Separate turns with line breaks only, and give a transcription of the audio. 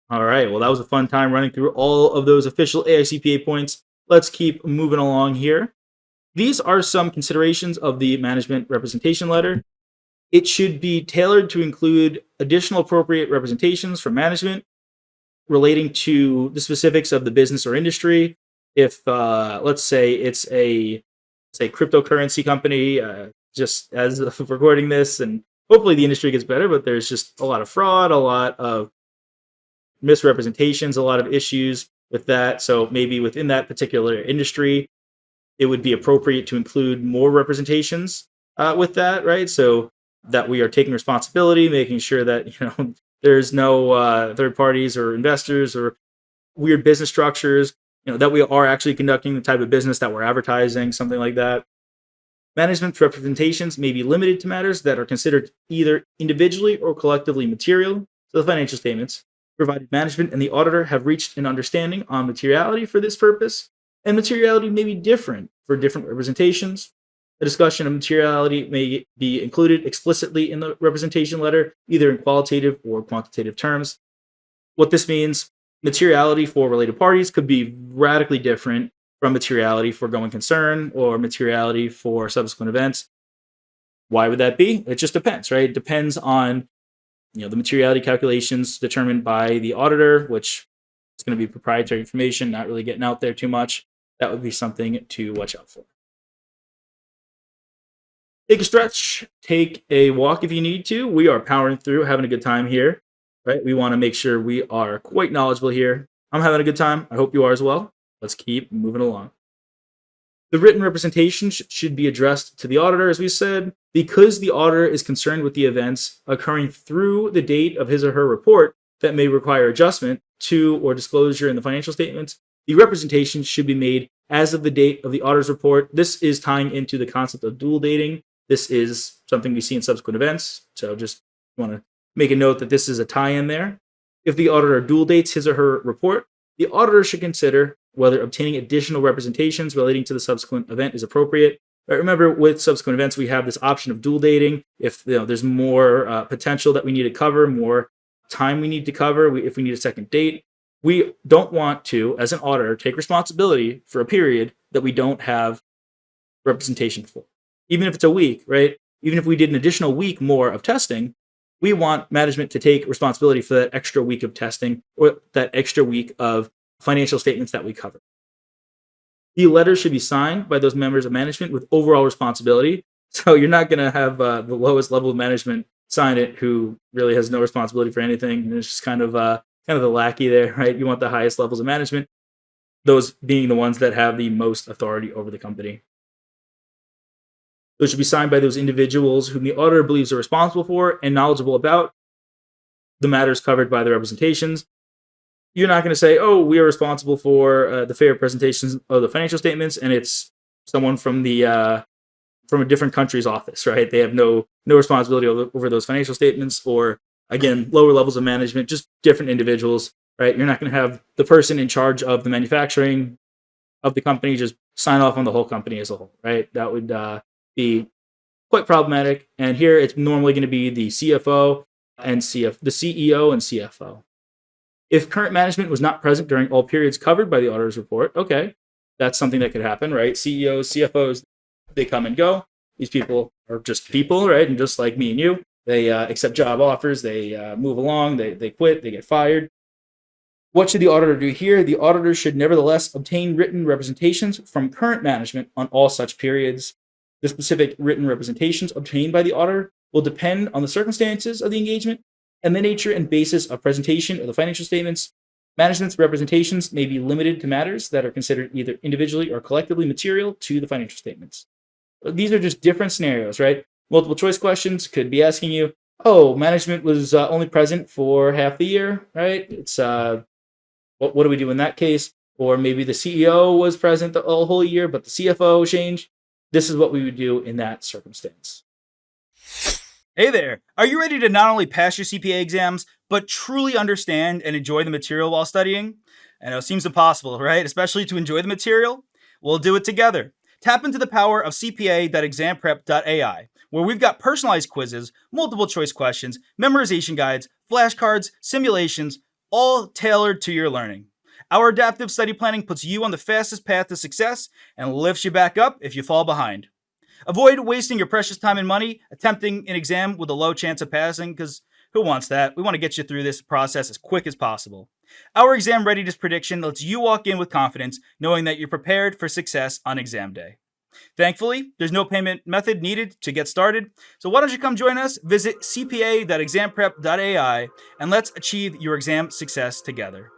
All right. Well, that was a fun time running through all of those official AICPA points. Let's keep moving along here. These are some considerations of the management representation letter. It should be tailored to include additional appropriate representations from management relating to the specifics of the business or industry. If, let's say, it's a cryptocurrency company, just as of recording this, and hopefully the industry gets better, but there's just a lot of fraud, a lot of misrepresentations, a lot of issues with that. So maybe within that particular industry, it would be appropriate to include more representations with that, right? So that we are taking responsibility, making sure that there's no third parties or investors or weird business structures. That we are actually conducting the type of business that we're advertising, something like that. Management's representations may be limited to matters that are considered either individually or collectively material to the financial statements, provided management and the auditor have reached an understanding on materiality for this purpose, and materiality may be different for different representations. A discussion of materiality may be included explicitly in the representation letter, either in qualitative or quantitative terms. What this means, materiality for related parties could be radically different from materiality for going concern or materiality for subsequent events. Why would that be? It just depends, right? It depends on the materiality calculations determined by the auditor, which is going to be proprietary information, not really getting out there too much. That would be something to watch out for. Take a stretch, take a walk if you need to. We are powering through, having a good time here, right? We want to make sure we are quite knowledgeable here. I'm having a good time. I hope you are as well. Let's keep moving along. The written representation should be addressed to the auditor, as we said, because the auditor is concerned with the events occurring through the date of his or her report that may require adjustment to or disclosure in the financial statements. The representation should be made as of the date of the auditor's report. This is tying into the concept of dual dating. This is something we see in subsequent events. So just want to make a note that this is a tie-in there. If the auditor dual dates his or her report, the auditor should consider whether obtaining additional representations relating to the subsequent event is appropriate. But remember, with subsequent events, we have this option of dual dating. If there's more potential that we need to cover, more time we need to cover, if we need a second date, we don't want to, as an auditor, take responsibility for a period that we don't have representation for. Even if it's a week, right? Even if we did an additional week more of testing, we want management to take responsibility for that extra week of testing or that extra week of financial statements that we cover. The letter should be signed by those members of management with overall responsibility. So you're not going to have the lowest level of management sign it who really has no responsibility for anything. And it's just kind of the lackey there, right? You want the highest levels of management, those being the ones that have the most authority over the company. Those should be signed by those individuals whom the auditor believes are responsible for and knowledgeable about the matters covered by the representations. You're not going to say, oh, we are responsible for the fair presentations of the financial statements, and it's someone from from a different country's office, right? They have no responsibility over those financial statements, or again, lower levels of management, just different individuals, right? You're not going to have the person in charge of the manufacturing of the company just sign off on the whole company as a whole, right? That would be quite problematic. And here it's normally going to be the CFO and the CEO and CFO. If current management was not present during all periods covered by the auditor's report, okay, that's something that could happen, right? CEOs, CFOs, they come and go. These people are just people, right? And just like me and you, they accept job offers, they move along, they quit, they get fired. What should the auditor do here? The auditor should nevertheless obtain written representations from current management on all such periods. The specific written representations obtained by the auditor will depend on the circumstances of the engagement and the nature and basis of presentation of the financial statements. Management's representations may be limited to matters that are considered either individually or collectively material to the financial statements. These are just different scenarios, right? Multiple choice questions could be asking you, oh, management was only present for half the year, right? It's what do we do in that case? Or maybe the CEO was present the whole year, but the CFO changed. This is what we would do in that circumstance. Hey there! Are you ready to not only pass your CPA exams, but truly understand and enjoy the material while studying? I know it seems impossible, right? Especially to enjoy the material? We'll do it together. Tap into the power of cpa.examprep.ai, where we've got personalized quizzes, multiple choice questions, memorization guides, flashcards, simulations,
all tailored to your learning. Our adaptive study planning puts you on the fastest path to success and lifts you back up if you fall behind. Avoid wasting your precious time and money attempting an exam with a low chance of passing, because who wants that? We want to get you through this process as quick as possible. Our exam readiness prediction lets you walk in with confidence, knowing that you're prepared for success on exam day. Thankfully, there's no payment method needed to get started, so why don't you come join us? Visit cpa.examprep.ai and let's achieve your exam success together.